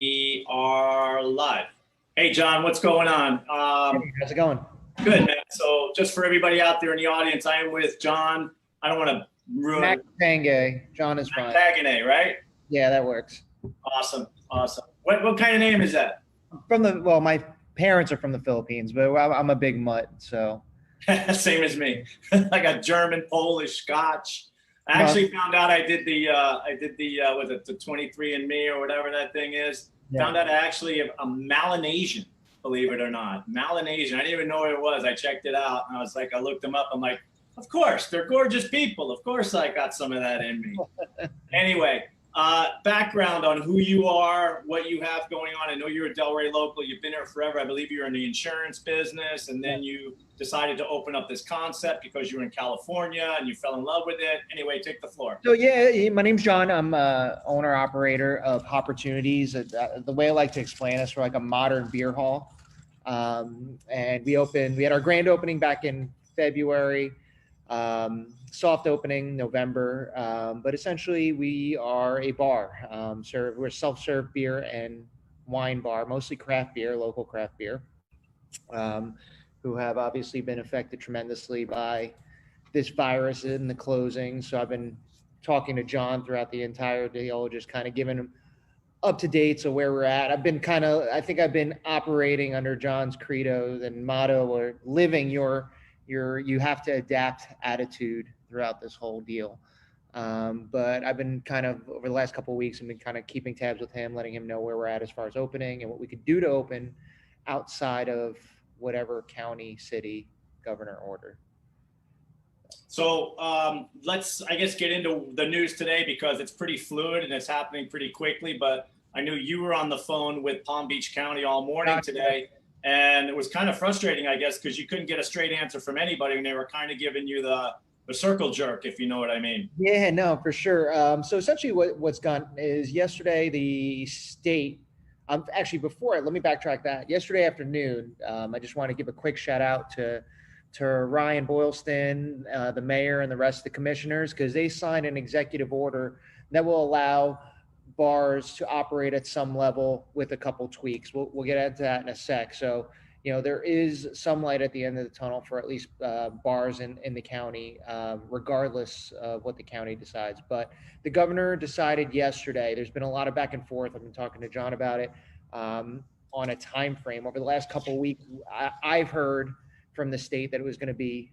We are live. Hey, John, what's going on? Hey, how's it going? Good, man. So just for everybody out there in the audience, I am with John. I don't want to ruin Macatangay. John is fine. Macatangay, right? Yeah, that works. Awesome, awesome. What kind of name is that? Well, my parents are from the Philippines, but I'm a big mutt, so. Same as me. Like a German, Polish, Scotch. I actually found out I did the was it the 23andMe or whatever that thing is. Yeah. Found out I actually am a Melanesian, believe it or not. Melanesian. I didn't even know what it was. I checked it out and I was like, I looked them up. I'm like, of course, they're gorgeous people. Of course I got some of that in me. Anyway, background on who you are, what you have going on. I know you're a Delray local. You've been here forever. I believe you're in the insurance business, and then you decided to open up this concept because you were in California and you fell in love with it. Anyway, take the floor. So yeah, my name's John. I'm owner operator of Hopportunities. The way I like to explain this, we're like a modern beer hall, and we had our grand opening back in February. Soft opening November, but essentially we are a bar. We're a self-serve beer and wine bar, mostly craft beer, local craft beer, who have obviously been affected tremendously by this virus and the closing. So I've been talking to John throughout the entire deal, just kind of giving him up to dates of where we're at. I think I've been operating under John's credo and motto, or living you have to adapt attitude throughout this whole deal. But I've been kind of, over the last couple of weeks, I've been kind of keeping tabs with him, letting him know where we're at as far as opening and what we could do to open outside of whatever county, city, governor order. So let's, I guess, get into the news today because it's pretty fluid and it's happening pretty quickly. But I knew you were on the phone with Palm Beach County all morning today. And it was kind of frustrating, I guess, because you couldn't get a straight answer from anybody and they were kind of giving you the circle jerk, if you know what I mean. Yeah, no, for sure. So essentially what's gone is yesterday, the state, actually before, let me backtrack that. Yesterday afternoon, I just want to give a quick shout out to Ryan Boylston, the mayor, and the rest of the commissioners, because they signed an executive order that will allow bars to operate at some level with a couple tweaks. We'll get into that in a sec. So, there is some light at the end of the tunnel for at least bars in the county, regardless of what the county decides. But the governor decided yesterday, there's been a lot of back and forth. I've been talking to John about it, on a time frame. Over the last couple of weeks, I've heard from the state that it was going to be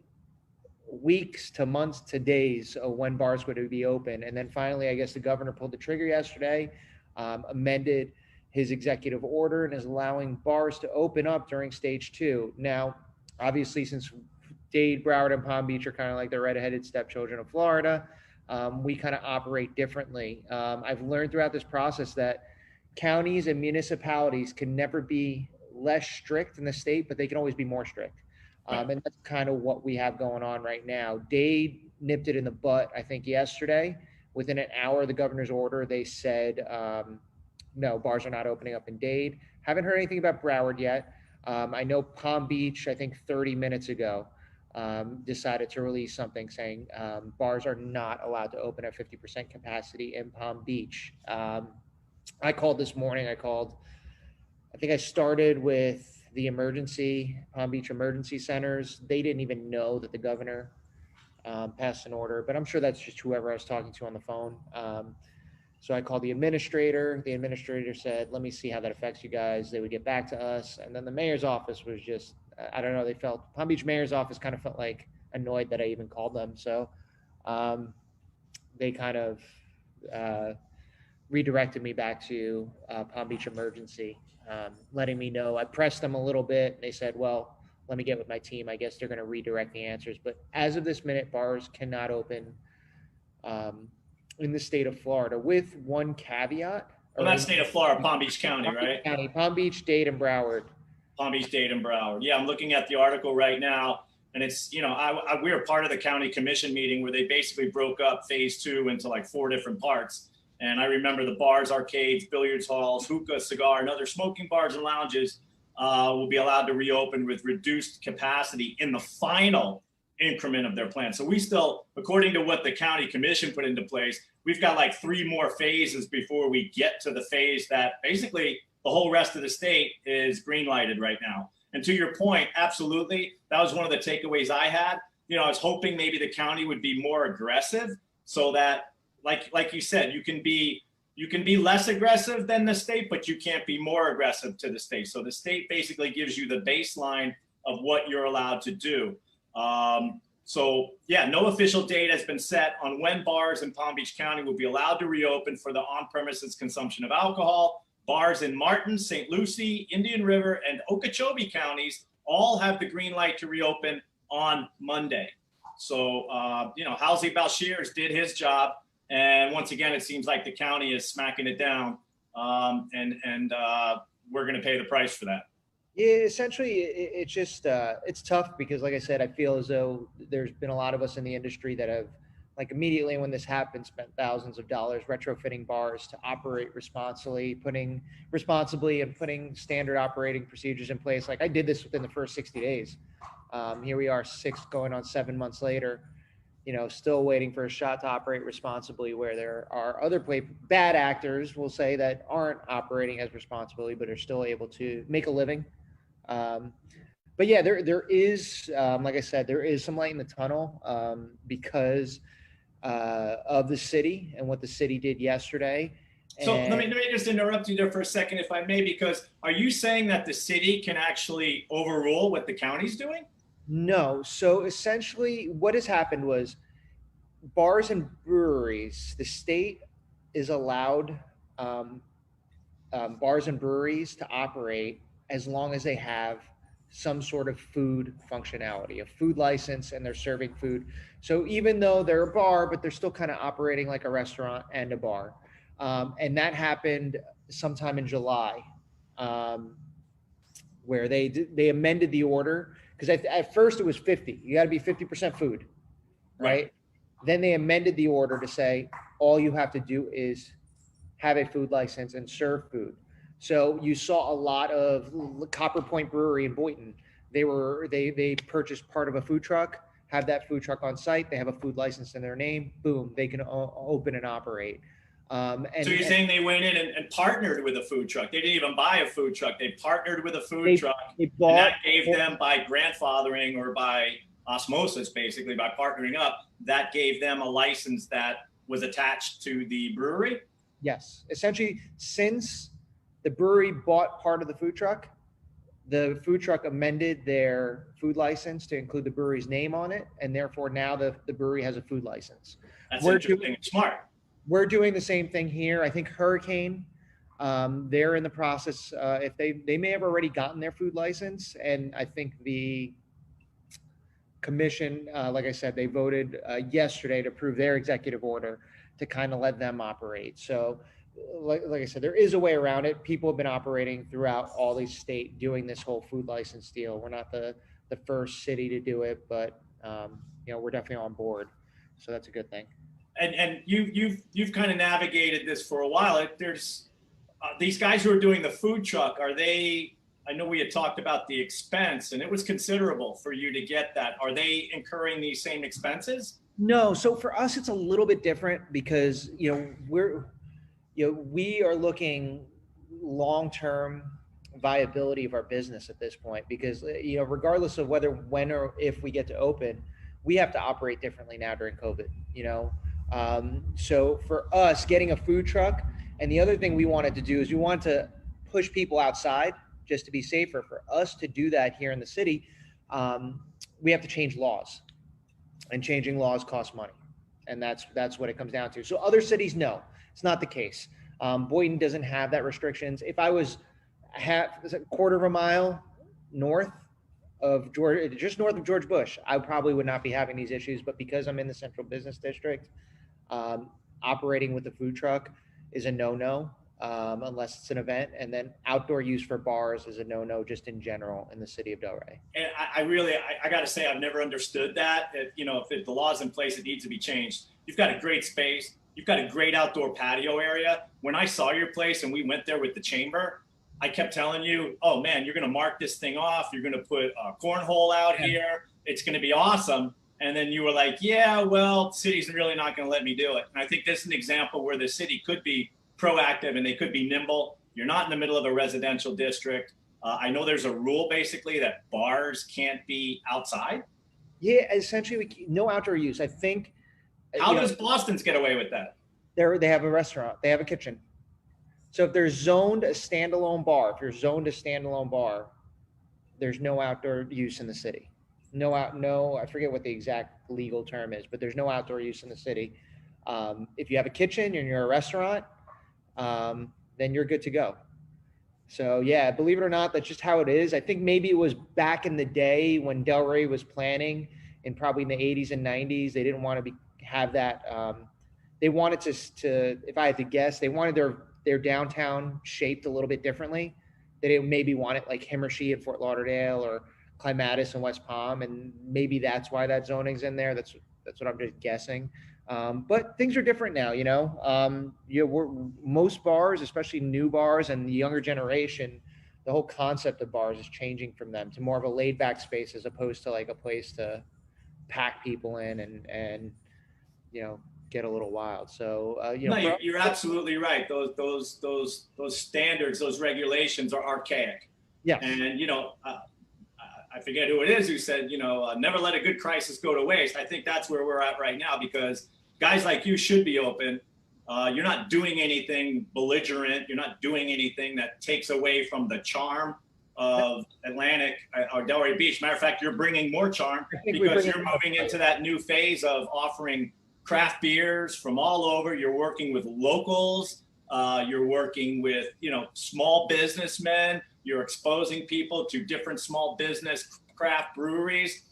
weeks to months to days of when bars would be open. And then finally, I guess the governor pulled the trigger yesterday, amended his executive order, and is allowing bars to open up during stage 2. Now, obviously, since Dade, Broward, and Palm Beach are kind of like the redheaded stepchildren of Florida, we kind of operate differently. I've learned throughout this process that counties and municipalities can never be less strict in the state, but they can always be more strict. And that's kind of what we have going on right now. Dade nipped it in the butt, I think, yesterday. Within an hour of the governor's order, they said, no, bars are not opening up in Dade. Haven't heard anything about Broward yet. I know Palm Beach, I think 30 minutes ago, decided to release something saying bars are not allowed to open at 50% capacity in Palm Beach. I called this morning. I think I started with the Palm Beach emergency centers. They didn't even know that the governor passed an order, but I'm sure that's just whoever I was talking to on the phone. So I called the administrator. The administrator said, let me see how that affects you guys. They would get back to us. And then the mayor's office was just, I don't know, Palm Beach mayor's office kind of felt like annoyed that I even called them. So they kind of redirected me back to Palm Beach emergency, letting me know. I pressed them a little bit. They said, well, let me get with my team. I guess they're going to redirect the answers. But as of this minute, bars cannot open in the state of Florida, with one caveat. Well, not state of Florida, Palm Beach County, right? Palm Beach, Dade, and Broward. Palm Beach, Dade, and Broward. Yeah, I'm looking at the article right now, and it's, we were part of the county commission meeting where they basically broke up phase 2 into like 4 different parts. And I remember the bars, arcades, billiards halls, hookah, cigar, and other smoking bars and lounges will be allowed to reopen with reduced capacity in the final increment of their plan. So we still, according to what the county commission put into place, we've got like 3 more phases before we get to the phase that basically the whole rest of the state is green lighted right now. And to your point, absolutely, that was one of the takeaways I had. You know, I was hoping maybe the county would be more aggressive so that, like you said, you can be less aggressive than the state, but you can't be more aggressive to the state. So the state basically gives you the baseline of what you're allowed to do. So yeah, no official date has been set on when bars in Palm Beach County will be allowed to reopen for the on-premises consumption of alcohol. Bars in Martin, St. Lucie, Indian River, and Okeechobee counties all have the green light to reopen on Monday. So, you know, Halsey Balshears did his job. And once again, it seems like the county is smacking it down. And we're going to pay the price for that. Yeah, essentially, it's just, it's tough because, like I said, I feel as though there's been a lot of us in the industry that have, like, immediately when this happened, spent thousands of dollars retrofitting bars to operate responsibly, putting standard operating procedures in place. Like, I did this within the first 60 days. Here we are 6 going on 7 months later, you know, still waiting for a shot to operate responsibly, where there are other bad actors, will say, that aren't operating as responsibly, but are still able to make a living. But yeah, there is, like I said, there is some light in the tunnel because of the city and what the city did yesterday. So let me just interrupt you there for a second, if I may, because are you saying that the city can actually overrule what the county's doing? No. So essentially what has happened was bars and breweries, the state is allowed bars and breweries to operate as long as they have some sort of food functionality, a food license, and they're serving food. So even though they're a bar, but they're still kind of operating like a restaurant and a bar. And that happened sometime in July, where they amended the order, because at first it was 50. You got to be 50% food, right? Then they amended the order to say all you have to do is have a food license and serve food. So you saw a lot of Copper Point Brewery in Boynton. They purchased part of a food truck, have that food truck on site. They have a food license in their name. Boom, they can open and operate. So you're saying they went in and partnered with a food truck? They didn't even buy a food truck. They partnered with a food truck, and that gave them, by grandfathering or by osmosis, basically by partnering up, that gave them a license that was attached to the brewery? Yes, essentially, since the brewery bought part of the food truck amended their food license to include the brewery's name on it, and therefore now the brewery has a food license. That's interesting and smart. We're doing the same thing here. I think Hurricane, they're in the process. If they may have already gotten their food license, and I think the commission, like I said, they voted yesterday to approve their executive order to kind of let them operate. So like I said, there is a way around it. People have been operating throughout all these states doing this whole food license deal. We're not the first city to do it, but you know, we're definitely on board. So that's a good thing. And you've kind of navigated this for a while. There's these guys who are doing the food truck. Are they? I know we had talked about the expense, and it was considerable for you to get that. Are they incurring these same expenses? No. So for us, it's a little bit different because we are looking long-term viability of our business at this point, because regardless of when or if we get to open, we have to operate differently now during COVID. So for us, getting a food truck, and the other thing we wanted to do is we wanted to push people outside just to be safer. For us to do that here in the city, we have to change laws, and changing laws costs money, and that's what it comes down to. So other cities, no, it's not the case. Boynton doesn't have that restrictions. If I was a quarter of a mile north of George, just north of George Bush, I probably would not be having these issues. But because I'm in the central business district, operating with a food truck is a no-no, unless it's an event. And then outdoor use for bars is a no-no just in general in the city of Delray. And I got to say, I've never understood that. If the law's in place, it needs to be changed. You've got a great space. You've got a great outdoor patio area. When I saw your place and we went there with the chamber, I kept telling you, oh man, you're going to mark this thing off. You're going to put a cornhole out here. It's going to be awesome. And then you were like, yeah, well, the city's really not going to let me do it. And I think this is an example where the city could be proactive and they could be nimble. You're not in the middle of a residential district. I know there's a rule basically that bars can't be outside. Yeah, essentially, no outdoor use. I think. How does Boston's get away with that? They have a restaurant. They have a kitchen. So if they're zoned a standalone bar, if you're zoned a standalone bar, there's no outdoor use in the city. No, I forget what the exact legal term is, but there's no outdoor use in the city. If you have a kitchen and you're a restaurant, then you're good to go. So yeah, believe it or not, that's just how it is. I think maybe it was back in the day when Delray was planning, and probably in the 80s and 90s, they didn't want to have that. They wanted to, if I had to guess, they wanted their downtown shaped a little bit differently. They didn't maybe want it like Himmershey at Fort Lauderdale or Clematis and West Palm, and maybe that's why that zoning's in there. That's what I'm just guessing. But things are different now, most bars, especially new bars and the younger generation, the whole concept of bars is changing from them to more of a laid back space as opposed to like a place to pack people in and get a little wild. So no, you're absolutely right. Those standards, those regulations are archaic. Yeah. And I forget who it is who said, never let a good crisis go to waste. I think that's where we're at right now, because guys like you should be open. You're not doing anything belligerent. You're not doing anything that takes away from the charm of Atlantic or Delray Beach. Matter of fact, you're bringing more charm because you're moving into that new phase of offering craft beers from all over. You're working with locals. You're working with, small businessmen. You're exposing people to different small business craft breweries.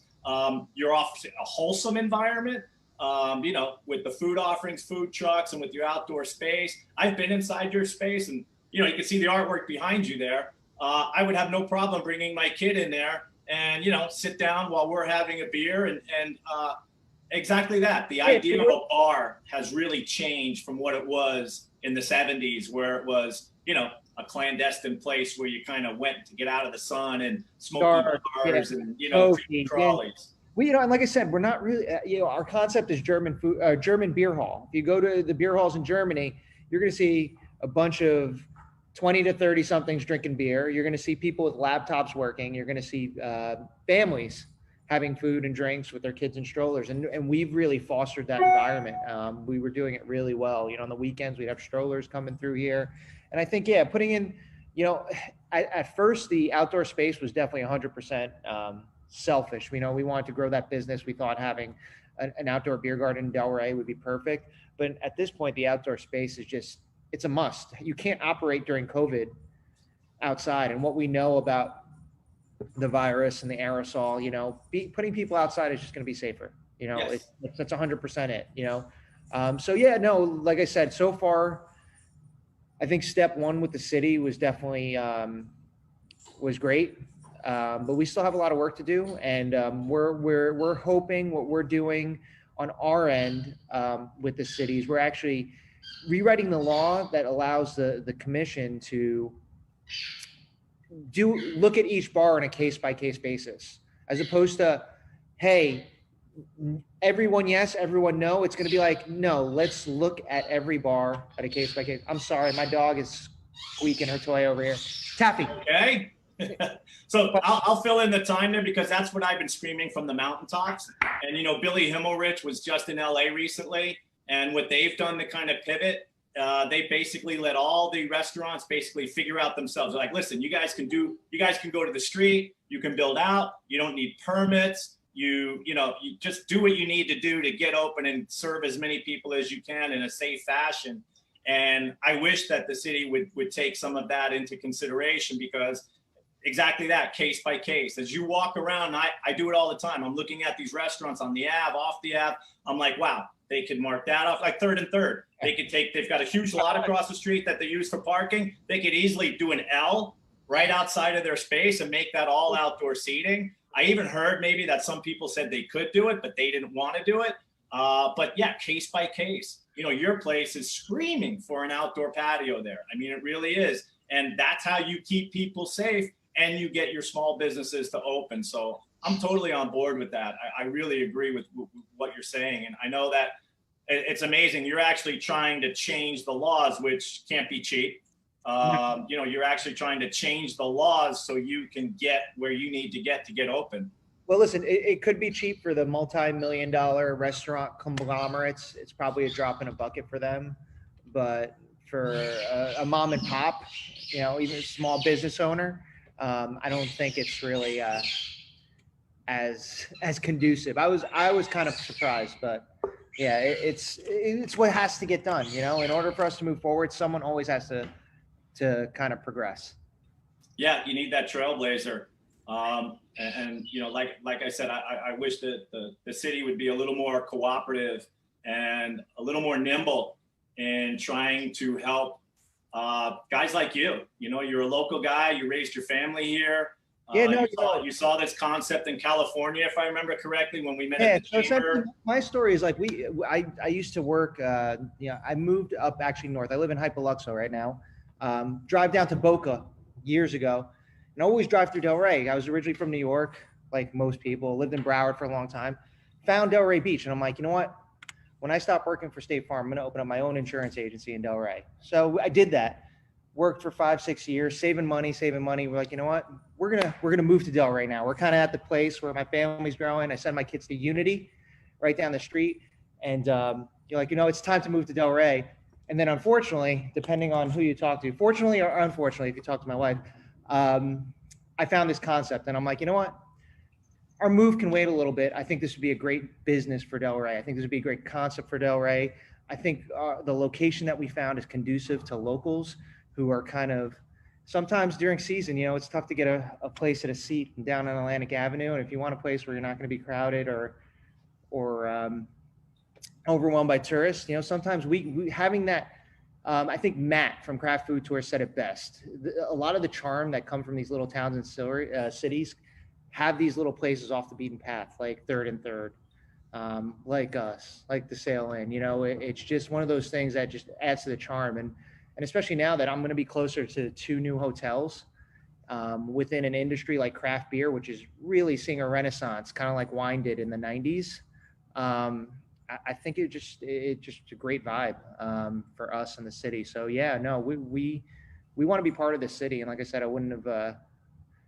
You're off a wholesome environment, with the food offerings, food trucks, and with your outdoor space. I've been inside your space, and, you can see the artwork behind you there. I would have no problem bringing my kid in there and, sit down while we're having a beer and exactly that. The idea of a bar has really changed from what it was in the 70s, where it was, a clandestine place where you kind of went to get out of the sun and smoky bars and, creepy crawlies. Well, and like I said, we're not really, our concept is German food, German beer hall. If you go to the beer halls in Germany, you're going to see a bunch of 20 to 30 somethings drinking beer. You're going to see people with laptops working. You're going to see families having food and drinks with their kids and strollers. And we've really fostered that environment. We were doing it really well. On the weekends, we'd have strollers coming through here. And I think, putting in, at first the outdoor space was definitely 100% selfish. We wanted to grow that business. We thought having an outdoor beer garden in Delray would be perfect. But at this point, the outdoor space is it's a must. You can't operate during COVID outside. And what we know about the virus and the aerosol, putting people outside is just going to be safer. Yes. That's 100% it, like I said, so far, I think step one with the city was definitely, was great. But we still have a lot of work to do. And we're hoping what we're doing on our end with the cities, we're actually rewriting the law that allows the commission to look at each bar on a case-by-case basis, as opposed to, hey, everyone yes, everyone no. It's going to be like, no, let's look at every bar at a case-by-case. I'm sorry, my dog is squeaking her toy over here. Taffy. Okay. So I'll fill in the time there, because that's what I've been screaming from the mountaintops. And, Billy Himmelrich was just in LA recently, and what they've done to kind of pivot, they basically let all the restaurants basically figure out themselves. They're like, listen, you guys can go to the street, you can build out, you don't need permits. You just do what you need to do to get open and serve as many people as you can in a safe fashion. And I wish that the city would take some of that into consideration, because exactly that, case by case. As you walk around, I do it all the time. I'm looking at these restaurants on the Ave, off the Ave. I'm like, wow, they could mark that off like third and third. They've got a huge lot across the street that they use for parking. They could easily do an L right outside of their space and make that all outdoor seating. I even heard maybe that some people said they could do it, but they didn't want to do it. But yeah, case by case. Your place is screaming for an outdoor patio there. I mean, it really is. And that's how you keep people safe and you get your small businesses to open. So I'm totally on board with that. I really agree with what you're saying. And I know that it's amazing. You're actually trying to change the laws, which can't be cheap. You're actually trying to change the laws so you can get where you need to get open. Well, listen, it could be cheap for the multi-million-dollar restaurant conglomerates. It's probably a drop in a bucket for them. But for a mom and pop, even a small business owner, I don't think it's really as conducive. I was kind of surprised, but yeah, it's what has to get done. In order for us to move forward, someone always has to kind of progress. Yeah, you need that trailblazer. Like I said, I wish that the city would be a little more cooperative and a little more nimble in trying to help guys like you. You're a local guy. You raised your family here. Yeah, You saw this concept in California, if I remember correctly, when we met yeah, at the chamber. my story is like I used to work. I moved up actually north. I live in Hypoluxo right now. Drive down to Boca years ago, and always drive through Delray. I was originally from New York, like most people. Lived in Broward for a long time. Found Delray Beach, and I'm like, you know what? When I stop working for State Farm, I'm going to open up my own insurance agency in Delray. So I did that. Worked for 5-6 years, saving money. We're like, you know what? We're gonna move to Delray now. We're kind of at the place where my family's growing. I send my kids to Unity, right down the street, and you're like, it's time to move to Delray. And then, unfortunately, depending on who you talk to, fortunately or unfortunately, if you talk to my wife, I found this concept, and I'm like, you know what? Our move can wait a little bit. I think this would be a great business for Delray. I think this would be a great concept for Delray. I think the location that we found is conducive to locals who are kind of, sometimes during season, it's tough to get a place at a seat down on Atlantic Avenue. And if you want a place where you're not going to be crowded or overwhelmed by tourists, sometimes we having that, I think Matt from Craft Food Tour said it best. A lot of the charm that come from these little towns and cities have these little places off the beaten path, like Third and Third, like us, like the Sail Inn. It's just one of those things that just adds to the charm. And especially now that I'm going to be closer to 2 new hotels within an industry like craft beer, which is really seeing a renaissance, kind of like wine did in the 90s. I think it's just a great vibe for us in the city. So yeah, no, we want to be part of the city. And like I said, I wouldn't have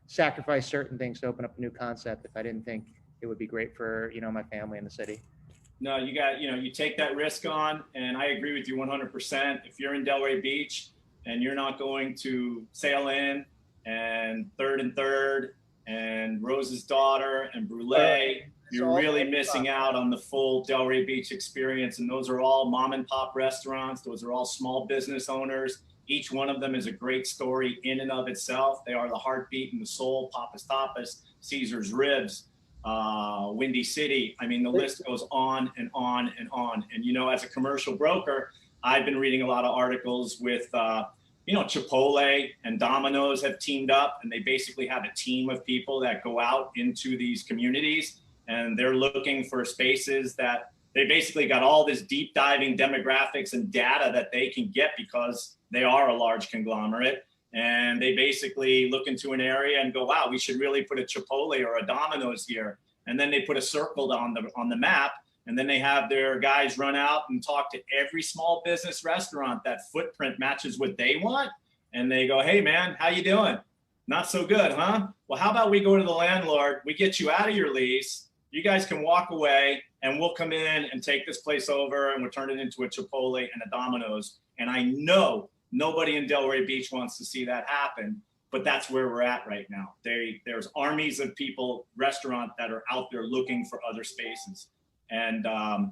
sacrificed certain things to open up a new concept if I didn't think it would be great for, my family in the city. No, you take that risk on, and I agree with you 100%. If you're in Delray Beach and you're not going to Sail Inn and Third and Third and Rose's Daughter and Brule, you're really missing out on the full Delray Beach experience. And those are all mom and pop restaurants. Those are all small business owners. Each one of them is a great story in and of itself. They are the heartbeat and the soul. Papa's Tapas, Caesar's Ribs, Windy City. I mean, the list goes on and on and on. And, as a commercial broker, I've been reading a lot of articles with, Chipotle and Domino's have teamed up, and they basically have a team of people that go out into these communities, and they're looking for spaces that they basically got all this deep diving demographics and data that they can get because they are a large conglomerate. And they basically look into an area and go, wow, we should really put a Chipotle or a Domino's here. And then they put a circle on the map. And then they have their guys run out and talk to every small business restaurant that footprint matches what they want. And they go, hey, man, how you doing? Not so good, huh? Well, how about we go to the landlord? We get you out of your lease. You guys can walk away, and we'll come in and take this place over, and we'll turn it into a Chipotle and a Domino's. And I know nobody in Delray Beach wants to see that happen, but that's where we're at right now. There's armies of people, restaurants that are out there looking for other spaces. And I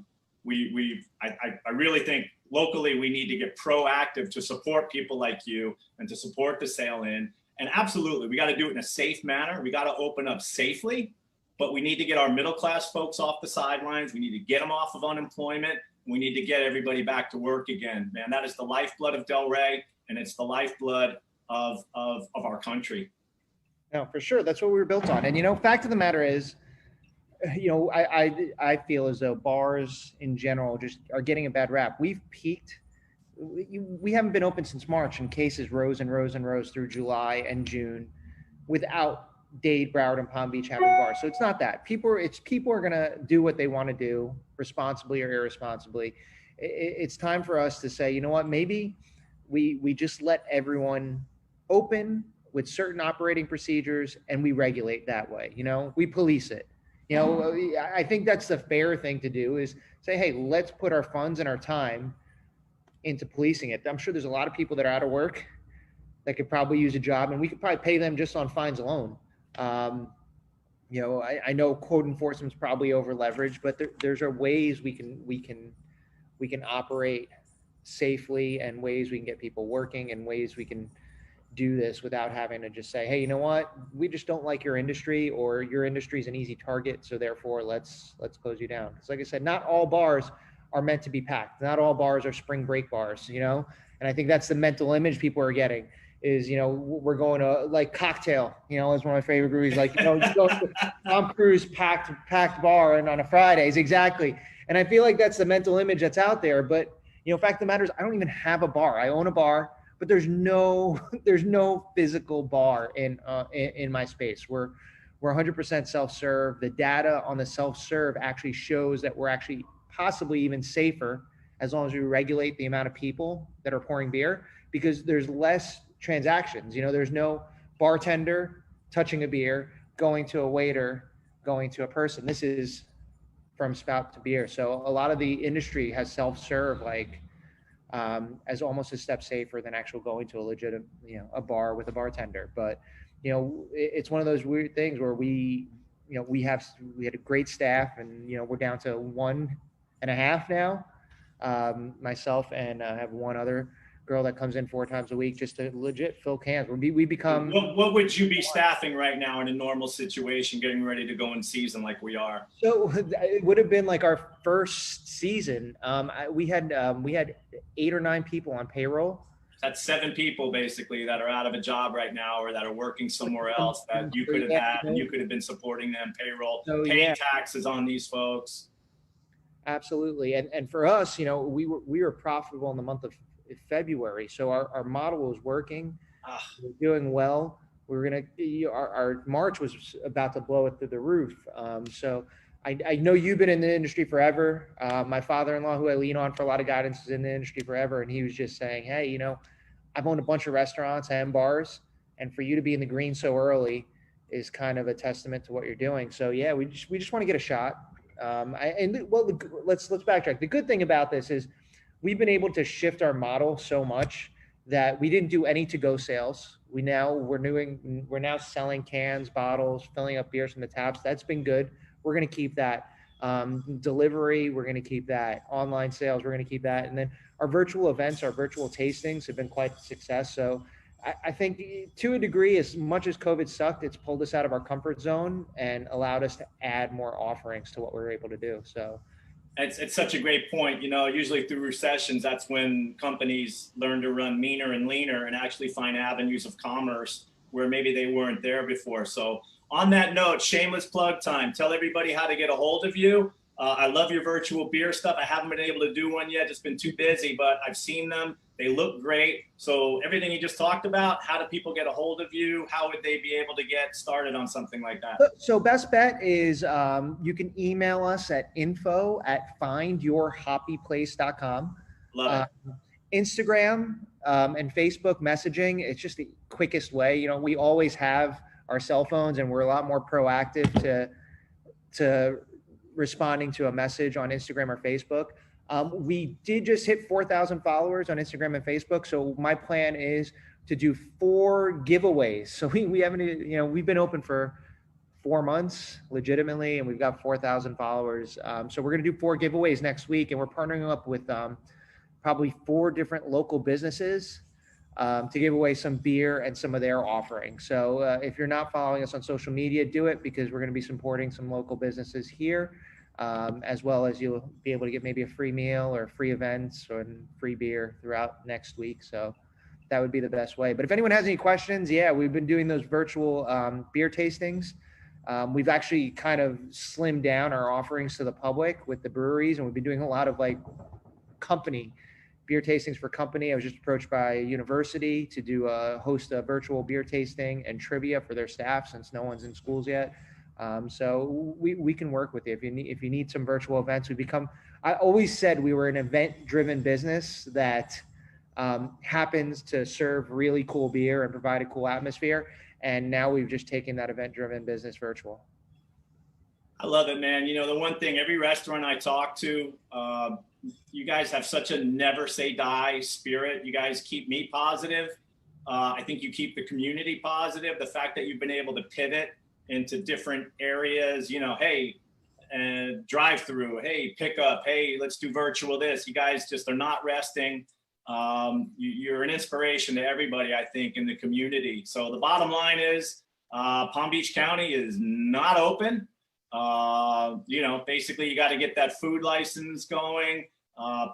really think locally we need to get proactive to support people like you and to support the Sail Inn. And absolutely, we got to do it in a safe manner. We got to open up safely, but we need to get our middle class folks off the sidelines. We need to get them off of unemployment. We need to get everybody back to work again, man. That is the lifeblood of Delray, and it's the lifeblood of our country. No, for sure. That's what we were built on. And, fact of the matter is, I feel as though bars in general just are getting a bad rap. We've peaked. We haven't been open since March, and cases rose and rose and rose through July and June without Dade, Broward, and Palm Beach having bars. So it's not that people are going to do what they want to do responsibly or irresponsibly. It's time for us to say, you know what, maybe we just let everyone open with certain operating procedures and we regulate that way. You know, we police it. You know, I think that's the fair thing to do is say, hey, let's put our funds and our time into policing it. I'm sure there's a lot of people that are out of work that could probably use a job, and we could probably pay them just on fines alone. You know, I know code enforcement is probably over leveraged, but there's ways we can operate safely, and ways we can get people working, and ways we can do this without having to just say, hey, you know what, we just don't like your industry, or your industry is an easy target, so therefore let's close you down. Because like I said, not all bars are meant to be packed. Not all bars are spring break bars, you know? And I think that's the mental image people are getting is, you know, we're going to like Cocktail, you know, is one of my favorite movies. Like, you know, you go to Tom Cruise packed bar and on a Fridays. Exactly. And I feel like that's the mental image that's out there. But, you know, fact of the matter is I don't even have a bar. I own a bar, but there's no physical bar in my space. We're 100% self-serve. The data on the self-serve actually shows that we're actually possibly even safer as long as we regulate the amount of people that are pouring beer, because there's less transactions. You know, there's no bartender touching a beer, going to a waiter, going to a person. This is from spout to beer. So a lot of the industry has self-serve, like as almost a step safer than actual going to a legitimate, you know, a bar with a bartender. But, you know, it's one of those weird things where we had a great staff, and, you know, we're down to 1.5 now. Myself and I have one other girl that comes in 4 times a week just to legit fill cans. We become. What would you be staffing right now in a normal situation, getting ready to go in season like we are? So it would have been like our first season. We had 8 or 9 people on payroll. That's 7 people basically that are out of a job right now, or that are working somewhere else that you could have had, and you could have been supporting them, payroll, paying taxes on these folks. Absolutely. And for us, you know, we were profitable in the month of February. So our model was working. We're doing well. Our March was about to blow it through the roof. So I know you've been in the industry forever. My father-in-law, who I lean on for a lot of guidance, is in the industry forever. And he was just saying, hey, you know, I've owned a bunch of restaurants and bars, and for you to be in the green so early is kind of a testament to what you're doing. So yeah, we just want to get a shot. Let's backtrack. The good thing about this is we've been able to shift our model so much that we didn't do any to-go sales. We're now selling cans, bottles, filling up beers from the taps. That's been good. We're going to keep that. Delivery, we're going to keep that. Online sales, we're going to keep that. And then our virtual events, our virtual tastings have been quite a success. So I think to a degree, as much as COVID sucked, it's pulled us out of our comfort zone and allowed us to add more offerings to what we're able to do. So it's such a great point. You know, usually through recessions, that's when companies learn to run meaner and leaner and actually find avenues of commerce where maybe they weren't there before. So on that note, shameless plug time. Tell everybody how to get a hold of you. I love your virtual beer stuff. I haven't been able to do one yet. Just been too busy, but I've seen them. They look great. So everything you just talked about, how do people get a hold of you? How would they be able to get started on something like that? So best bet is you can email us at info@findyourhoppyplace.com. Love it. Instagram and Facebook messaging. It's just the quickest way. You know, we always have our cell phones, and we're a lot more proactive to responding to a message on Instagram or Facebook. We did just hit 4,000 followers on Instagram and Facebook. So my plan is to do 4 giveaways. So we haven't, you know, we've been open for 4 months legitimately, and we've got 4,000 followers. So we're going to do 4 giveaways next week, and we're partnering up with probably 4 different local businesses to give away some beer and some of their offerings. So if you're not following us on social media, do it, because we're going to be supporting some local businesses here, as well as you'll be able to get maybe a free meal or free events or free beer throughout next week. So that would be the best way. But if anyone has any questions, yeah, we've been doing those virtual beer tastings. We've actually kind of slimmed down our offerings to the public with the breweries, and we've been doing a lot of like company beer tastings for company. I was just approached by a university to host a virtual beer tasting and trivia for their staff since no one's in schools yet. So we can work with you if you need some virtual events. I always said we were an event-driven business that happens to serve really cool beer and provide a cool atmosphere. And now we've just taken that event-driven business virtual. I love it, man. You know, the one thing, every restaurant I talk to, you guys have such a never say die spirit. You guys keep me positive. I think you keep the community positive. The fact that you've been able to pivot into different areas, you know, hey, drive through, hey, pick up, hey, let's do virtual this. You guys just are not resting. You're an inspiration to everybody, I think, in the community. So the bottom line is Palm Beach County is not open. You know, basically you got to get that food license going,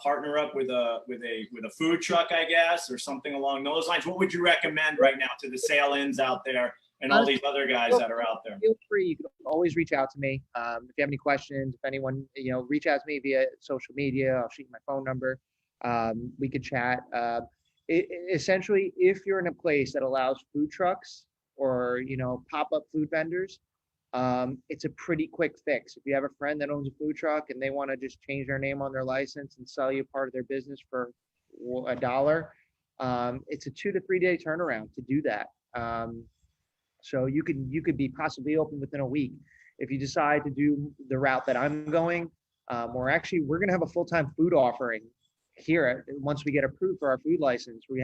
partner up with a food truck, I guess, or something along those lines. What would you recommend right now to the sail-ins out there and all these other guys that are out there? Feel free. You can always reach out to me. If you have any questions, if anyone, you know, reach out to me via social media. I'll shoot you my phone number. We could chat. Essentially, if you're in a place that allows food trucks or, you know, pop-up food vendors, it's a pretty quick fix. If you have a friend that owns a food truck and they want to just change their name on their license and sell you part of their business for $1, it's a 2 to 3 day turnaround to do that. So you could be possibly open within a week. If you decide to do the route that I'm going, we're going to have a full-time food offering here once we get approved for our food license. We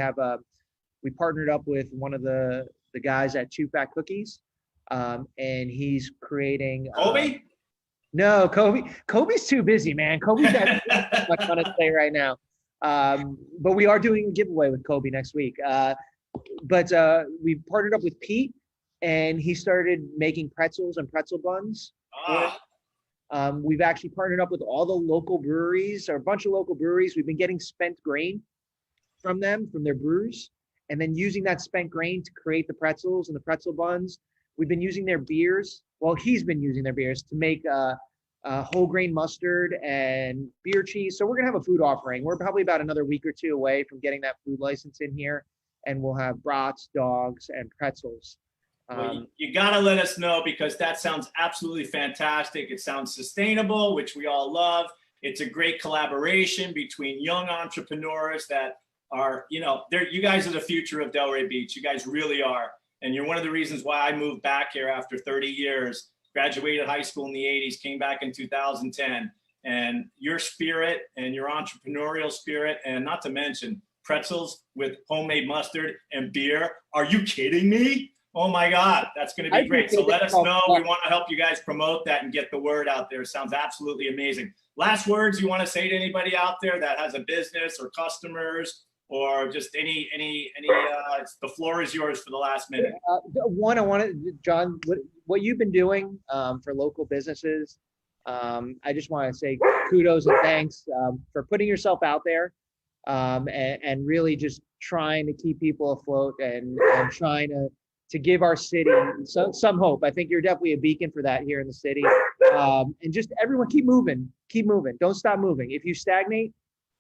partnered up with one of the guys at Two Fat Cookies. And he's creating Kobe? No, Kobe's too busy, man. Kobe's got too much fun to say right now. But we are doing a giveaway with Kobe next week. But we partnered up with Pete, and he started making pretzels and pretzel buns. We've actually partnered up with all the local breweries, or a bunch of local breweries. We've been getting spent grain from their brewers, and then using that spent grain to create the pretzels and the pretzel buns. We've been using their beers. Well, he's been using their beers to make whole grain mustard and beer cheese. So we're going to have a food offering. We're probably about another week or two away from getting that food license in here. And we'll have brats, dogs, and pretzels. Well, you got to let us know, because that sounds absolutely fantastic. It sounds sustainable, which we all love. It's a great collaboration between young entrepreneurs that are, you know, you guys are the future of Delray Beach. You guys really are. And you're one of the reasons why I moved back here after 30 years, graduated high school in the 80s, came back in 2010. And your spirit and your entrepreneurial spirit, and not to mention pretzels with homemade mustard and beer. Are you kidding me? Oh my God, that's going to be great. So let us know. We want to help you guys promote that and get the word out there. It sounds absolutely amazing. Last words you want to say to anybody out there that has a business or customers, or just the floor is yours for the last minute. John, what you've been doing for local businesses, I just want to say kudos and thanks for putting yourself out there and really just trying to keep people afloat and trying to give our city some hope. I think you're definitely a beacon for that here in the city. And just everyone keep moving. Don't stop moving. If you stagnate,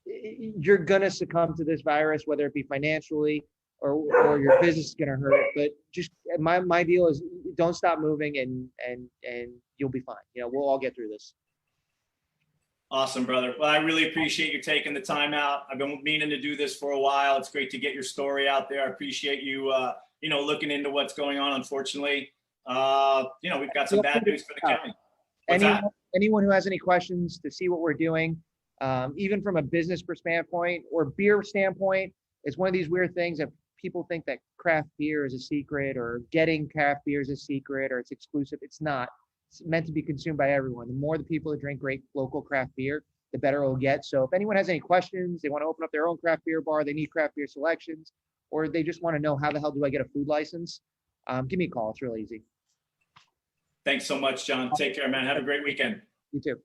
you're going to succumb to this virus, whether it be financially or your business is going to hurt. But just my deal is don't stop moving and you'll be fine. You know, we'll all get through this. Awesome, brother. Well, I really appreciate you taking the time out. I've been meaning to do this for a while. It's great to get your story out there. I appreciate you, looking into what's going on. Unfortunately, we've got some bad news for the county. Anyone who has any questions to see what we're doing, even from a business standpoint or beer standpoint, it's one of these weird things that people think that craft beer is a secret, or getting craft beer is a secret, or it's exclusive. It's not. It's meant to be consumed by everyone. The more the people that drink great local craft beer, the better it'll get. So if anyone has any questions, they want to open up their own craft beer bar, they need craft beer selections, or they just want to know how the hell do I get a food license, give me a call. It's real easy. Thanks so much, John. Take care, man. Have a great weekend. You too.